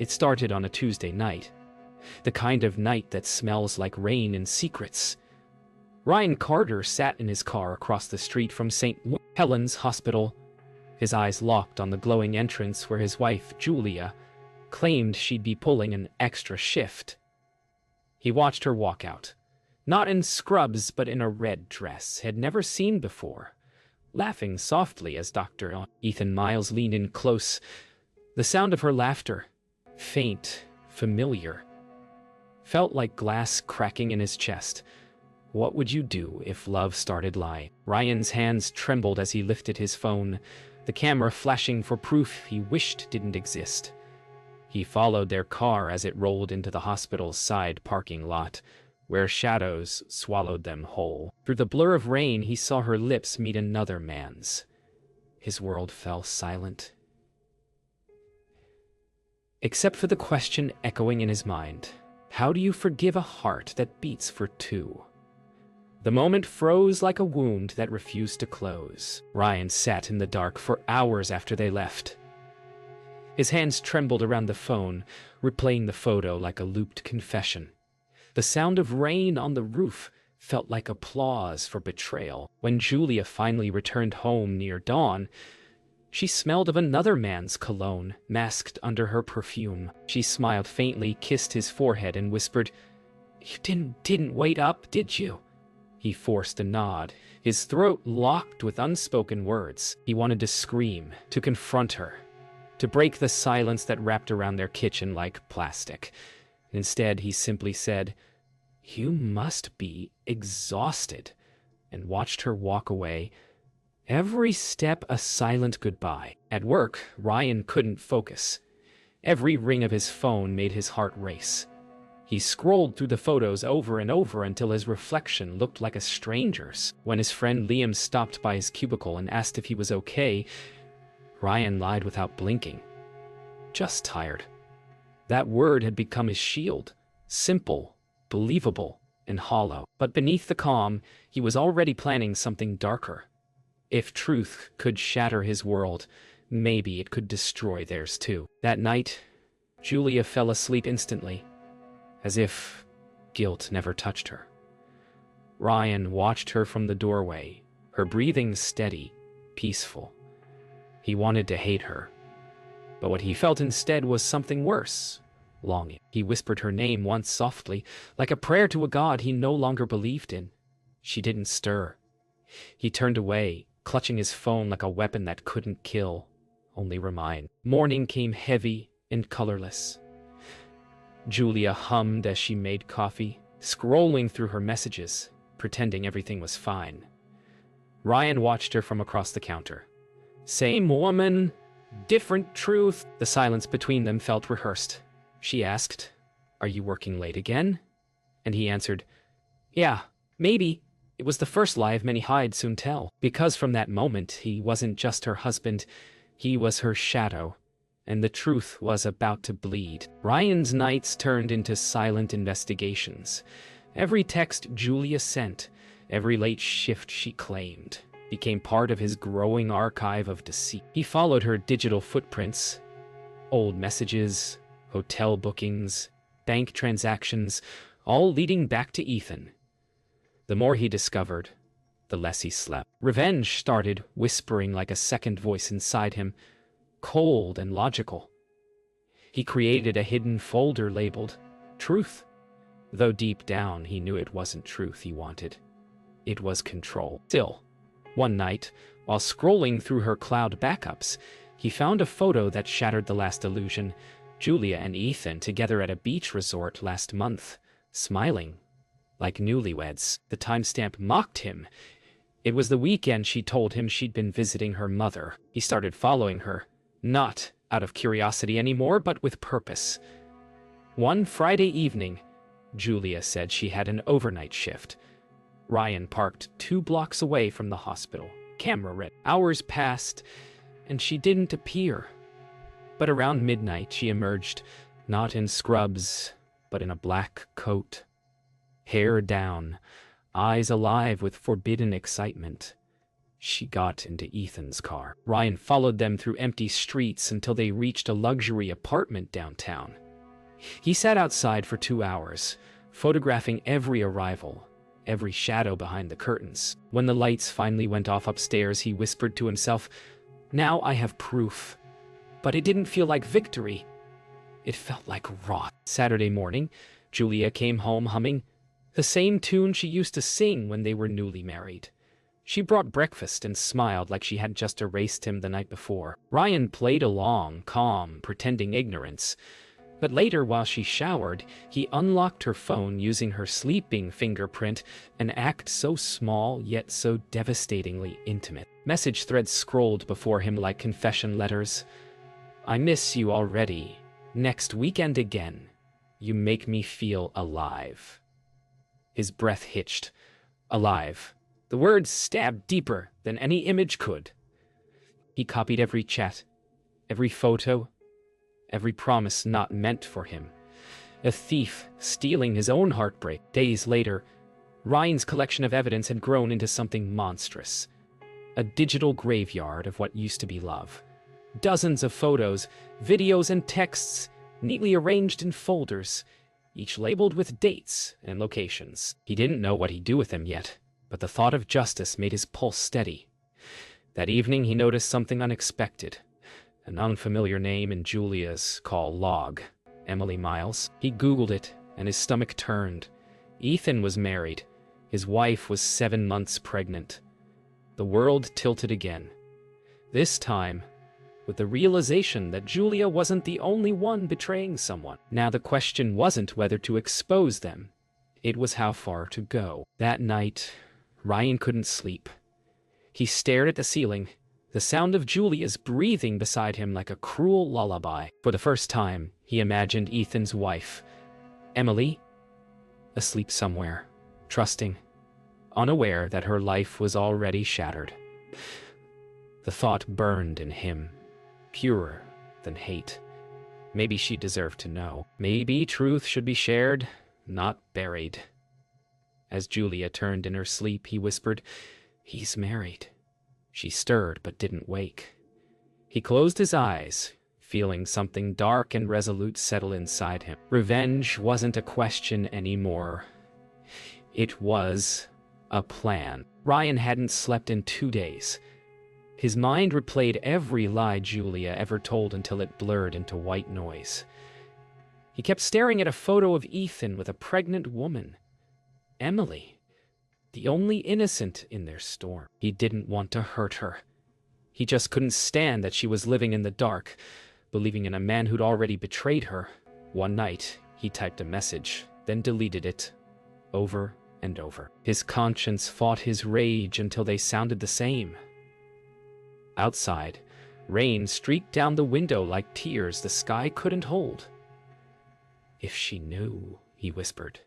It started on a Tuesday night. The kind of night that smells like rain and secrets. Ryan Carter sat in his car across the street from St. Helens Hospital, his eyes locked on the glowing entrance where his wife, Julia, claimed she'd be pulling an extra shift. He watched her walk out, not in scrubs but in a red dress he'd never seen before, laughing softly as Dr. Ethan Miles leaned in close. The sound of her laughter, faint, familiar, felt like glass cracking in his chest. What would you do if love started lying? Ryan's hands trembled as he lifted his phone, the camera flashing for proof he wished didn't exist. He followed their car as it rolled into the hospital's side parking lot, where shadows swallowed them whole. Through the blur of rain, he saw her lips meet another man's. His world fell silent, except for the question echoing in his mind. How do you forgive a heart that beats for two? The moment froze like a wound that refused to close. Ryan sat in the dark for hours after they left. His hands trembled around the phone, replaying the photo like a looped confession. The sound of rain on the roof felt like applause for betrayal. When Julia finally returned home near dawn, she smelled of another man's cologne, masked under her perfume. She smiled faintly, kissed his forehead, and whispered, "You didn't wait up, did you?" He forced a nod, his throat locked with unspoken words. He wanted to scream, to confront her, to break the silence that wrapped around their kitchen like plastic. Instead, he simply said, "You must be exhausted," and watched her walk away, every step a silent goodbye. At work, Ryan couldn't focus. Every ring of his phone made his heart race. He scrolled through the photos over and over until his reflection looked like a stranger's. When his friend Liam stopped by his cubicle and asked if he was okay, Ryan lied without blinking. Just tired. That word had become his shield, simple, believable, and hollow. But beneath the calm, he was already planning something darker. If truth could shatter his world, maybe it could destroy theirs too. That night, Julia fell asleep instantly, as if guilt never touched her. Ryan watched her from the doorway, her breathing steady, peaceful. He wanted to hate her, but what he felt instead was something worse, longing. He whispered her name once softly, like a prayer to a god he no longer believed in. She didn't stir. He turned away, clutching his phone like a weapon that couldn't kill, only remind. Morning came heavy and colorless. Julia hummed as she made coffee, scrolling through her messages, pretending everything was fine. Ryan watched her from across the counter. Same woman, different truth. The silence between them felt rehearsed. She asked, "Are you working late again?" And he answered, "Yeah, maybe." It was the first lie of many I'd soon tell, because from that moment he wasn't just her husband, he was her shadow, and the truth was about to bleed. Ryan's nights turned into silent investigations. Every text Julia sent, every late shift she claimed, became part of his growing archive of deceit. He followed her digital footprints, old messages, hotel bookings, bank transactions, all leading back to Ethan. The more he discovered, the less he slept. Revenge started whispering like a second voice inside him, cold and logical. He created a hidden folder labeled Truth, though deep down he knew it wasn't truth he wanted. It was control. Still, one night, while scrolling through her cloud backups, he found a photo that shattered the last illusion. Julia and Ethan together at a beach resort last month, smiling like newlyweds. The timestamp mocked him. It was the weekend she told him she'd been visiting her mother. He started following her, not out of curiosity anymore, but with purpose. One Friday evening, Julia said she had an overnight shift. Ryan parked 2 blocks away from the hospital. Camera read. Hours passed, and she didn't appear. But around midnight, she emerged, not in scrubs, but in a black coat. Hair down, eyes alive with forbidden excitement. She got into Ethan's car. Ryan followed them through empty streets until they reached a luxury apartment downtown. He sat outside for 2 hours, photographing every arrival, every shadow behind the curtains. When the lights finally went off upstairs, he whispered to himself, "Now I have proof." But it didn't feel like victory. It felt like rot. Saturday morning, Julia came home humming the same tune she used to sing when they were newly married. She brought breakfast and smiled like she had just erased him the night before. Ryan played along, calm, pretending ignorance. But later, while she showered, he unlocked her phone using her sleeping fingerprint, an act so small yet so devastatingly intimate. Message threads scrolled before him like confession letters. "I miss you already. Next weekend again. You make me feel alive." His breath hitched. Alive. The words stabbed deeper than any image could. He copied every chat, every photo, every promise not meant for him. A thief stealing his own heartbreak. Days later, Ryan's collection of evidence had grown into something monstrous. A digital graveyard of what used to be love. Dozens of photos, videos, and texts, neatly arranged in folders, each labeled with dates and locations. He didn't know what he'd do with them yet, but the thought of justice made his pulse steady. That evening, he noticed something unexpected. An unfamiliar name in Julia's call log. Emily Miles. He Googled it, and his stomach turned. Ethan was married. His wife was 7 months pregnant. The world tilted again. This time, with the realization that Julia wasn't the only one betraying someone. Now the question wasn't whether to expose them. It was how far to go. That night, Ryan couldn't sleep. He stared at the ceiling, the sound of Julia's breathing beside him like a cruel lullaby. For the first time, he imagined Ethan's wife, Emily, asleep somewhere, trusting, unaware that her life was already shattered. The thought burned in him, purer than hate. Maybe she deserved to know. Maybe truth should be shared, not buried. As Julia turned in her sleep, he whispered, "He's married." She stirred but didn't wake. He closed his eyes, feeling something dark and resolute settle inside him. Revenge wasn't a question anymore. It was a plan. Ryan hadn't slept in 2 days. His mind replayed every lie Julia ever told until it blurred into white noise. He kept staring at a photo of Ethan with a pregnant woman. Emily, the only innocent in their storm. He didn't want to hurt her. He just couldn't stand that she was living in the dark, believing in a man who'd already betrayed her. One night, he typed a message, then deleted it, over and over. His conscience fought his rage until they sounded the same. Outside, rain streaked down the window like tears the sky couldn't hold. "If she knew," he whispered.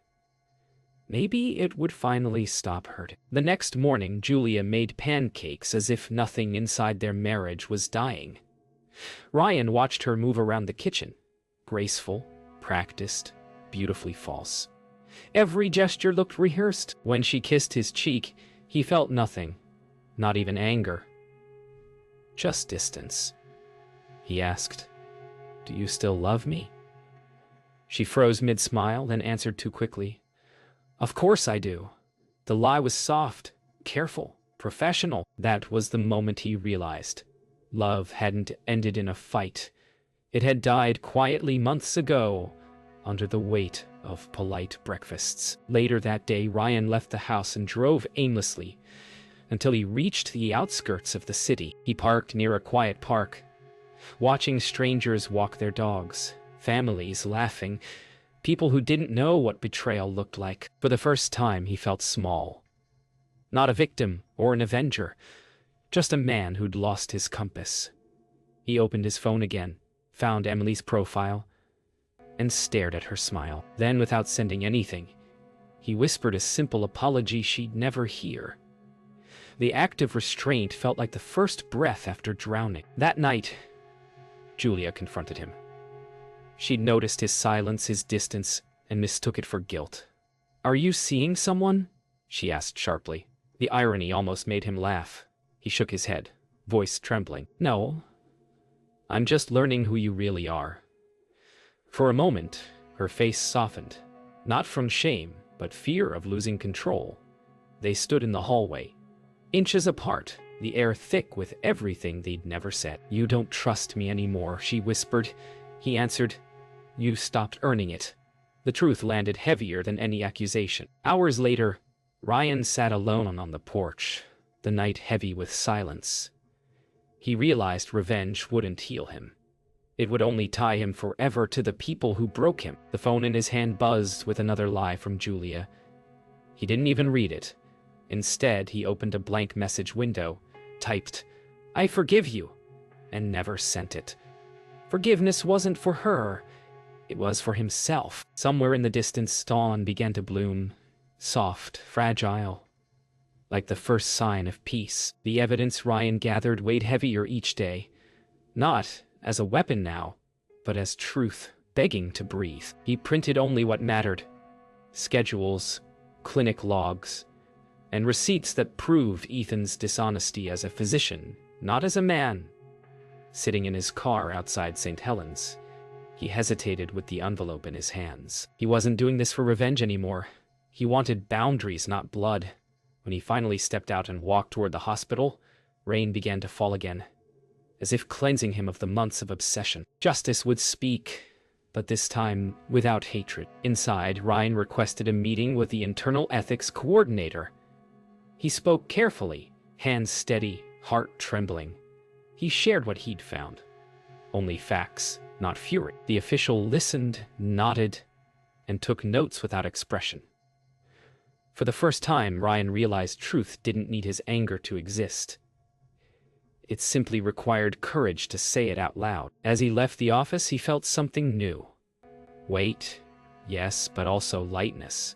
Maybe it would finally stop hurting. The next morning, Julia made pancakes as if nothing inside their marriage was dying. Ryan watched her move around the kitchen, graceful, practiced, beautifully false. Every gesture looked rehearsed. When she kissed his cheek, he felt nothing, not even anger. Just distance. He asked, "Do you still love me?" She froze mid-smile, then answered too quickly. "Of course I do." The lie was soft, careful, professional. That was the moment he realized. Love hadn't ended in a fight. It had died quietly months ago, under the weight of polite breakfasts. Later that day, Ryan left the house and drove aimlessly until he reached the outskirts of the city. He parked near a quiet park, watching strangers walk their dogs, families laughing, people who didn't know what betrayal looked like. For the first time, he felt small. Not a victim or an avenger, just a man who'd lost his compass. He opened his phone again, found Emily's profile, and stared at her smile. Then, without sending anything, he whispered a simple apology she'd never hear. The act of restraint felt like the first breath after drowning. That night, Julia confronted him. She'd noticed his silence, his distance, and mistook it for guilt. "Are you seeing someone?" she asked sharply. The irony almost made him laugh. He shook his head, voice trembling. No, I'm just learning who you really are. For a moment, her face softened, not from shame, but fear of losing control. They stood in the hallway, inches apart, the air thick with everything they'd never said. You don't trust me anymore, she whispered. He answered, you stopped earning it. The truth landed heavier than any accusation. Hours later, Ryan sat alone on the porch, the night heavy with silence. He realized revenge wouldn't heal him. It would only tie him forever to the people who broke him. The phone in his hand buzzed with another lie from Julia. He didn't even read it. Instead, he opened a blank message window, typed, I forgive you, and never sent it. Forgiveness wasn't for her. It was for himself. Somewhere in the distance, dawn began to bloom, soft, fragile, like the first sign of peace. The evidence Ryan gathered weighed heavier each day, not as a weapon now, but as truth begging to breathe. He printed only what mattered: schedules, clinic logs, and receipts that proved Ethan's dishonesty as a physician, not as a man. Sitting in his car outside St. Helens, he hesitated with the envelope in his hands. He wasn't doing this for revenge anymore. He wanted boundaries, not blood. When he finally stepped out and walked toward the hospital, rain began to fall again, as if cleansing him of the months of obsession. Justice would speak, but this time without hatred. Inside, Ryan requested a meeting with the internal ethics coordinator. He spoke carefully, hands steady, heart trembling. He shared what he'd found. Only facts, not fury. The official listened, nodded, and took notes without expression. For the first time, Ryan realized truth didn't need his anger to exist. It simply required courage to say it out loud. As he left the office, he felt something new. Weight, yes, but also lightness.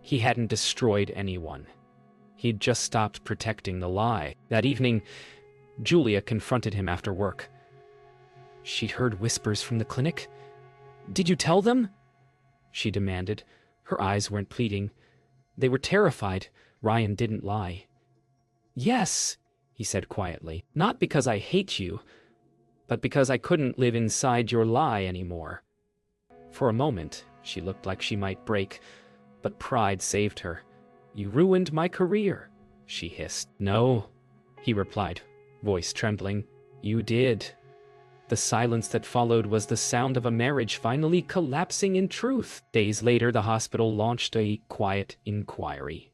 He hadn't destroyed anyone. He'd just stopped protecting the lie. That evening, Julia confronted him after work. She'd heard whispers from the clinic. Did you tell them? She demanded. Her eyes weren't pleading. They were terrified. Ryan didn't lie. Yes, he said quietly. Not because I hate you, but because I couldn't live inside your lie anymore. For a moment, she looked like she might break, but pride saved her. You ruined my career, she hissed. No, he replied, voice trembling. You did. The silence that followed was the sound of a marriage finally collapsing in truth. Days later, the hospital launched a quiet inquiry.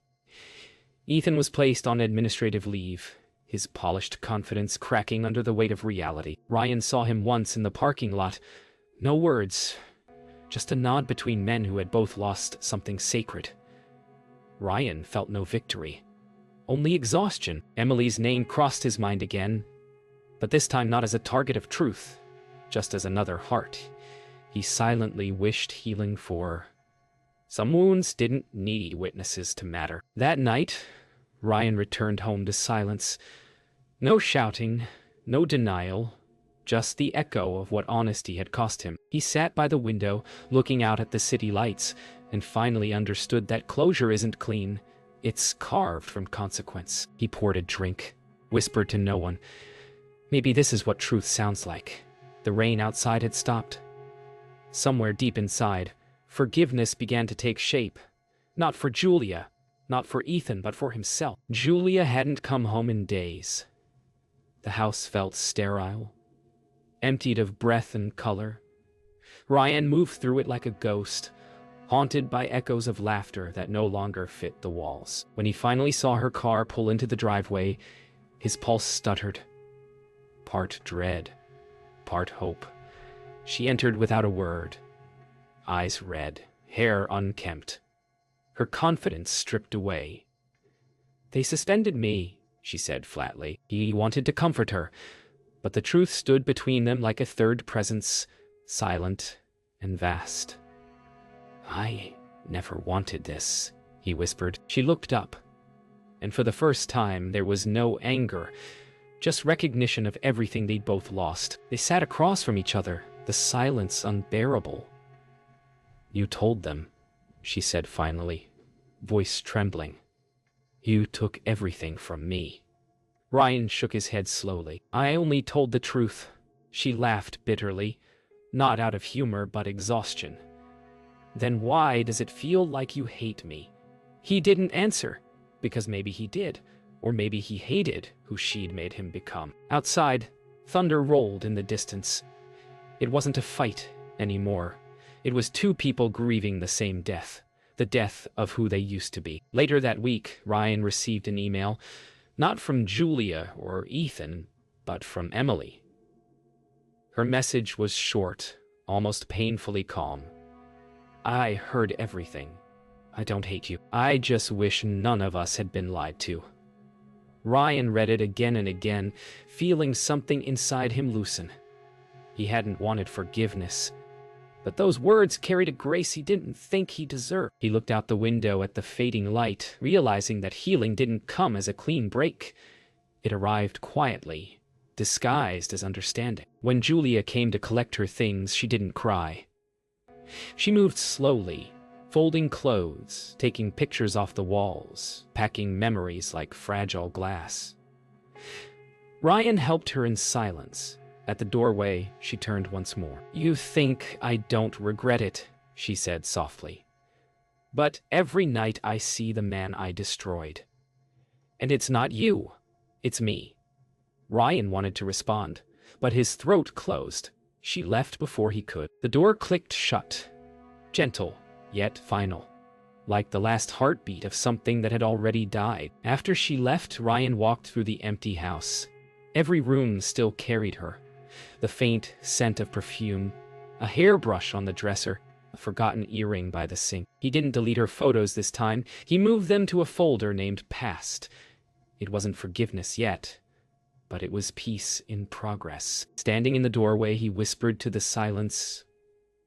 Ethan was placed on administrative leave, his polished confidence cracking under the weight of reality. Ryan saw him once in the parking lot. No words, just a nod between men who had both lost something sacred. Ryan felt no victory, only exhaustion. Emily's name crossed his mind again, but this time not as a target of truth, just as another heart he silently wished healing for. Some wounds didn't need witnesses to matter. That night, Ryan returned home to silence. No shouting, no denial, just the echo of what honesty had cost him. He sat by the window, looking out at the city lights, and finally understood that closure isn't clean. It's carved from consequence. He poured a drink, whispered to no one. Maybe this is what truth sounds like. The rain outside had stopped. Somewhere deep inside, forgiveness began to take shape. Not for Julia, not for Ethan, but for himself. Julia hadn't come home in days. The house felt sterile, emptied of breath and color. Ryan moved through it like a ghost, haunted by echoes of laughter that no longer fit the walls. When he finally saw her car pull into the driveway, his pulse stuttered. Part dread, part hope. She entered without a word, eyes red, hair unkempt, her confidence stripped away. They suspended me, she said flatly. He wanted to comfort her, but the truth stood between them like a third presence, silent and vast. I never wanted this, he whispered. She looked up, and for the first time there was no anger, just recognition of everything they'd both lost. They sat across from each other, the silence unbearable. You told them, she said finally, voice trembling. You took everything from me. Ryan shook his head slowly. I only told the truth. She laughed bitterly, not out of humor but exhaustion. Then why does it feel like you hate me? He didn't answer, because maybe he did, or maybe he hated who she'd made him become. Outside, thunder rolled in the distance. It wasn't a fight anymore. It was two people grieving the same death, the death of who they used to be. Later that week, Ryan received an email, not from Julia or Ethan, but from Emily. Her message was short, almost painfully calm. I heard everything. I don't hate you. I just wish none of us had been lied to. Ryan read it again and again, feeling something inside him loosen. He hadn't wanted forgiveness, but those words carried a grace he didn't think he deserved. He looked out the window at the fading light, realizing that healing didn't come as a clean break. It arrived quietly, disguised as understanding. When Julia came to collect her things, she didn't cry. She moved slowly, folding clothes, taking pictures off the walls, packing memories like fragile glass. Ryan helped her in silence. At the doorway, she turned once more. You think I don't regret it, she said softly. But every night I see the man I destroyed. And it's not you, it's me. Ryan wanted to respond, but his throat closed. She left before he could. The door clicked shut, gentle, yet final, like the last heartbeat of something that had already died. After she left, Ryan walked through the empty house. Every room still carried her. The faint scent of perfume, a hairbrush on the dresser, a forgotten earring by the sink. He didn't delete her photos this time. He moved them to a folder named Past. It wasn't forgiveness yet, but it was peace in progress. Standing in the doorway, he whispered to the silence,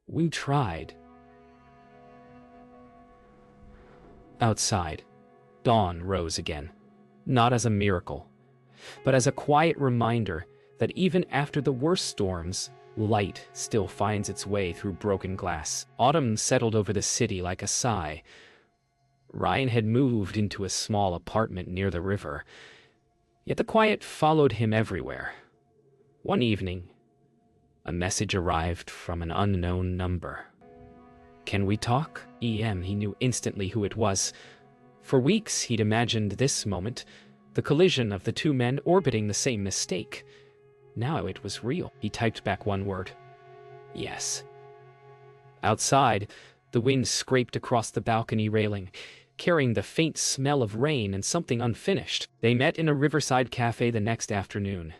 "We tried." Outside, dawn rose again, not as a miracle, but as a quiet reminder that even after the worst storms, light still finds its way through broken glass. Autumn settled over the city like a sigh. Ryan had moved into a small apartment near the river, yet the quiet followed him everywhere. One evening, a message arrived from an unknown number. Can we talk? He knew instantly who it was. For weeks he'd imagined this moment, the collision of the two men orbiting the same mistake. Now it was real. He typed back one word. Yes. Outside, the wind scraped across the balcony railing, carrying the faint smell of rain and something unfinished. They met in a riverside cafe the next afternoon.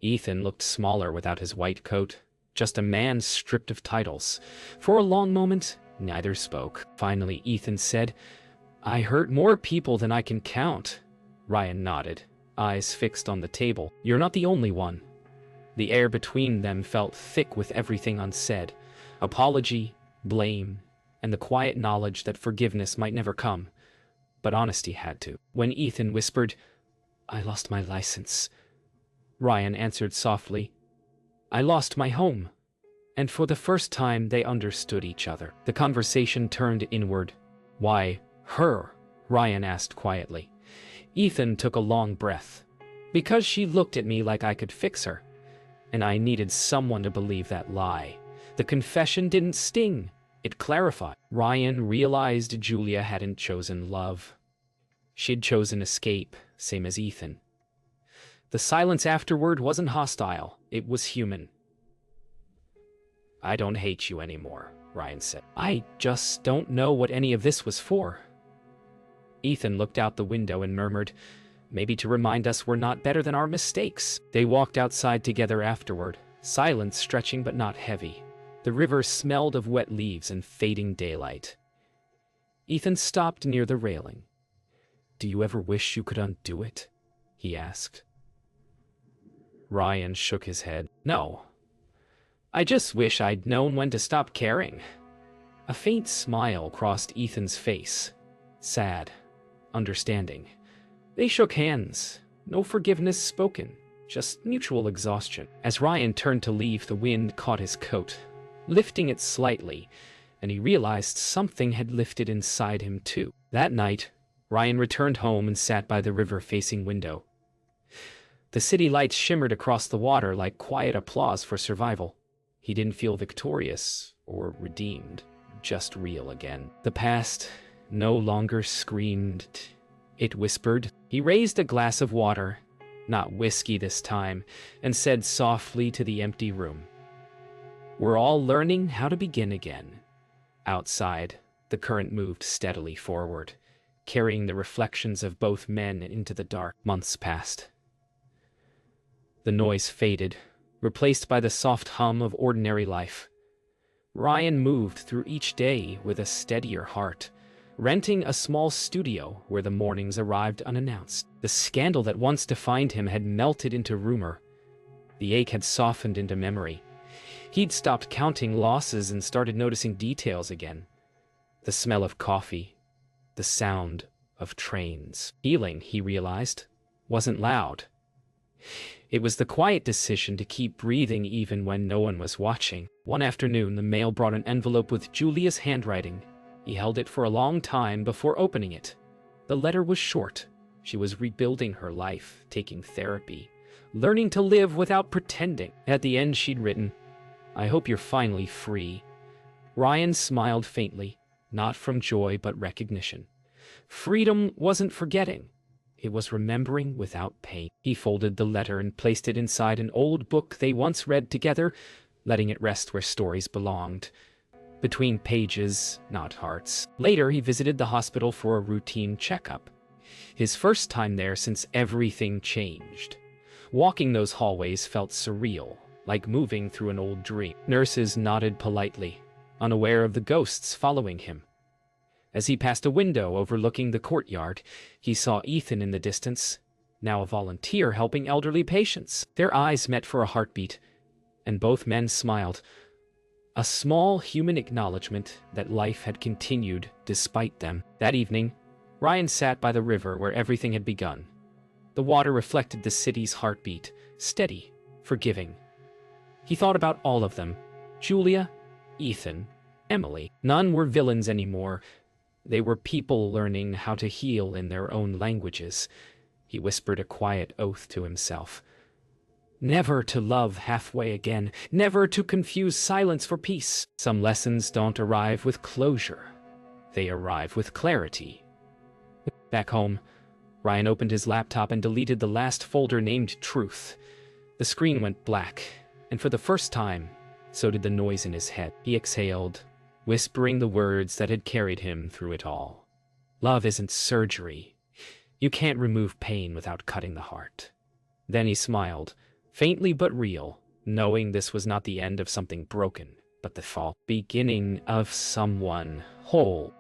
Ethan looked smaller without his white coat, just a man stripped of titles. For a long moment, neither spoke. Finally, Ethan said, I hurt more people than I can count. Ryan nodded, eyes fixed on the table. You're not the only one. The air between them felt thick with everything unsaid. Apology, blame, and the quiet knowledge that forgiveness might never come. But honesty had to. When Ethan whispered, I lost my license, Ryan answered softly, I lost my home. And for the first time, they understood each other. The conversation turned inward. Why her? Ryan asked quietly. Ethan took a long breath. Because she looked at me like I could fix her. And I needed someone to believe that lie. The confession didn't sting. It clarified. Ryan realized Julia hadn't chosen love. She'd chosen escape, same as Ethan. The silence afterward wasn't hostile. It was human. I don't hate you anymore, Ryan said. I just don't know what any of this was for. Ethan looked out the window and murmured, maybe to remind us we're not better than our mistakes. They walked outside together afterward, silence stretching but not heavy. The river smelled of wet leaves and fading daylight. Ethan stopped near the railing. Do you ever wish you could undo it? He asked. Ryan shook his head. No. I just wish I'd known when to stop caring. A faint smile crossed Ethan's face. Sad. Understanding. They shook hands. No forgiveness spoken. Just mutual exhaustion. As Ryan turned to leave, the wind caught his coat, lifting it slightly, and he realized something had lifted inside him too. That night, Ryan returned home and sat by the river-facing window. The city lights shimmered across the water like quiet applause for survival. He didn't feel victorious or redeemed, just real again. The past no longer screamed, it whispered. He raised a glass of water, not whiskey this time, and said softly to the empty room, "We're all learning how to begin again." Outside, the current moved steadily forward, carrying the reflections of both men into the dark. Months passed. The noise faded, replaced by the soft hum of ordinary life. Ryan moved through each day with a steadier heart, renting a small studio where the mornings arrived unannounced. The scandal that once defined him had melted into rumor. The ache had softened into memory. He'd stopped counting losses and started noticing details again. The smell of coffee, the sound of trains. Healing, he realized, wasn't loud. It was the quiet decision to keep breathing even when no one was watching. One afternoon, the mail brought an envelope with Julia's handwriting. He held it for a long time before opening it. The letter was short. She was rebuilding her life, taking therapy, learning to live without pretending. At the end, she'd written, "I hope you're finally free." Ryan smiled faintly, not from joy but recognition. Freedom wasn't forgetting. It was remembering without pain. He folded the letter and placed it inside an old book they once read together, letting it rest where stories belonged. Between pages, not hearts. Later, he visited the hospital for a routine checkup. His first time there since everything changed. Walking those hallways felt surreal, like moving through an old dream. Nurses nodded politely, unaware of the ghosts following him. As he passed a window overlooking the courtyard, he saw Ethan in the distance, now a volunteer helping elderly patients. Their eyes met for a heartbeat, and both men smiled. A small human acknowledgement that life had continued despite them. That evening, Ryan sat by the river where everything had begun. The water reflected the city's heartbeat, steady, forgiving. He thought about all of them, Julia, Ethan, Emily. None were villains anymore. They were people learning how to heal in their own languages. He whispered a quiet oath to himself. Never to love halfway again, never to confuse silence for peace. Some lessons don't arrive with closure. They arrive with clarity. Back home, Ryan opened his laptop and deleted the last folder named Truth. The screen went black, and for the first time, so did the noise in his head. He exhaled, whispering the words that had carried him through it all. Love isn't surgery. You can't remove pain without cutting the heart. Then he smiled, faintly but real, knowing this was not the end of something broken, but the beginning of someone whole.